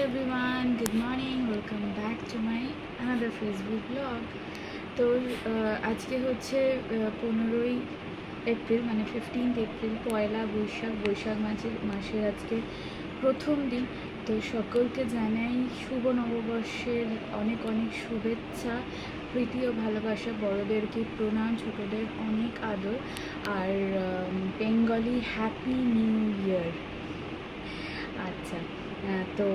everyone, good morning, welcome back to my another Facebook vlog. তো আজকে হচ্ছে 15ই April মানে 15th এপ্রিল, পয়লা বৈশাখ মাসের আজকে প্রথম দিন। তো সকলকে জানাই শুভ নববর্ষের অনেক অনেক শুভেচ্ছা, প্রীতি ও ভালোবাসা। বড়োদেরকে প্রণাম, ছোটদের অনেক আদর, আর বেঙ্গলি হ্যাপি নিউ ইয়ার। আচ্ছা, তো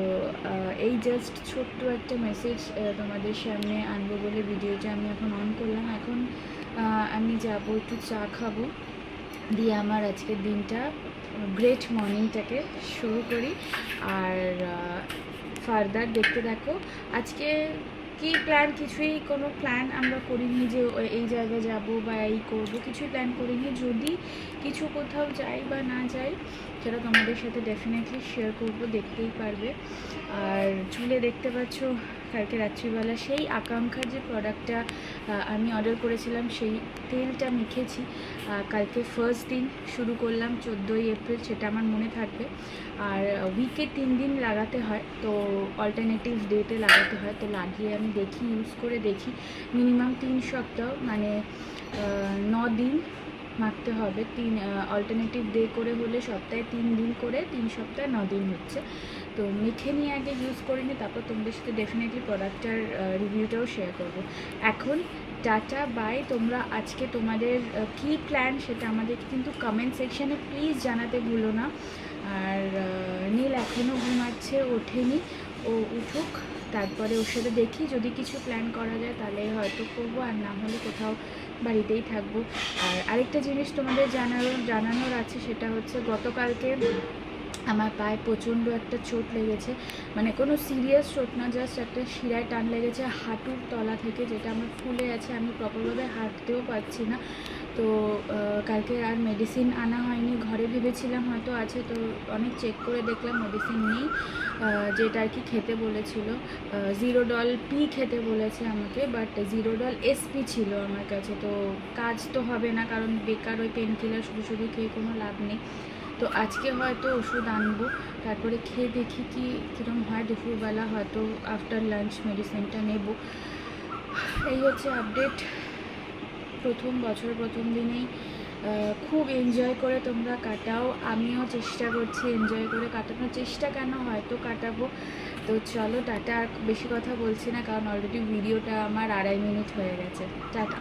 এই জাস্ট ছোট্ট একটা মেসেজ তোমাদের সামনে আনবো বলে ভিডিওটা আমি এখন অন করলাম। এখন আমি যাবো একটু চা খাবো, দিয়ে আমার আজকের দিনটা গ্রেট মর্নিংটাকে শুরু করি। আর ফার্দার দেখতে থাকো। আজকে কি প্ল্যান, কোনো প্ল্যান আমরা করিনি যে এই জায়গায় যাব বা এই করবো, কিছুই প্ল্যান করিনি। যদি কিছু কোথাও যাই বা না যাই সেটা তোমাদের সাথে ডেফিনেটলি শেয়ার করবো, দেখতেই পারবে। আর চুলে দেখতে পাচ্ছ কালকে রাত্রিবেলা সেই আকাঙ্ক্ষার যে প্রোডাক্টটা আমি অর্ডার করেছিলাম সেই তেলটা মেখেছি। কালকে ফার্স্ট দিন শুরু করলাম 14ই এপ্রিল, সেটা আমার মনে থাকবে। আর উইকে 3 দিন লাগাতে হয়, তো অল্টারনেটিভ ডেতে লাগাতে হয়। তো লাগিয়ে আমি দেখি, ইউজ করে দেখি, মিনিমাম 3 সপ্তাহ মানে 9 দিন মাখতে হবে। অল্টারনেটিভ ডে করে হলে সপ্তাহে 3 দিন করে 3 সপ্তাহে 9 দিন হচ্ছে। তো মেখে নিয়ে আগে ইউজ করে নিই, তারপর তোমাদের সাথে ডেফিনেটলি প্রোডাক্টটার রিভিউটাও শেয়ার করবো। এখন টাটা বাই। তোমরা আজকে তোমাদের কী প্ল্যান সেটা আমাদের কিন্তু কমেন্ট সেকশানে প্লিজ জানাতে ভুলো না। আর নীল এখনও ঘুমাচ্ছে, ওঠেনি, ও উঠুক, তারপরে ওর সাথে দেখি যদি কিছু প্ল্যান করা যায় তাহলে হয়তো করবো, আর না হলে কোথাও বাড়িতেই থাকবো। আর আরেকটা জিনিস তোমাদের জানানোর আছে, সেটা হচ্ছে গতকালকে আমার পায়ে প্রচণ্ড একটা চোট লেগেছে। মানে কোনো সিরিয়াস চোট না, জাস্ট একটা শিরায় টান লেগেছে হাঁটুর তলা থেকে, যেটা আমার ফুলে আছে, আমি প্রপারভাবে হাঁটতেও পারছি না। তো কালকে আর মেডিসিন আনা হয়নি, ঘরে ভেবেছিলাম হয়তো আছে, তো অনেক চেক করে দেখলাম মেডিসিন নেই। যেটা আর কি খেতে বলেছিল, জিরোডল পি খেতে বলেছে আমাকে, বাট জিরোডল এসপি ছিল আমার কাছে। তো কাজ তো হবে না, কারণ বেকার ওই পেন কিলার শুধু শুধু খেয়ে কোনো লাভ নেই। তো আজকে হয়তো ওষুধ আনবো, তারপরে খেয়ে দেখি কীরকম হয়। দুপুরবেলা হয়তো আফটার লাঞ্চ মেডিসিনটা নেব। এই হচ্ছে আপডেট। প্রথম দিনেই খুব এনজয় করে তোমরা কাটাও, আমিও চেষ্টা করছি এনজয় করে কাটানোর, চেষ্টা কেন হয়তো কাটাবো। তো চলো টাটা। আর বেশি কথা বলছি না, কারণ অলরেডি ভিডিওটা আমার 2.5 মিনিট হয়ে গেছে। টাটা।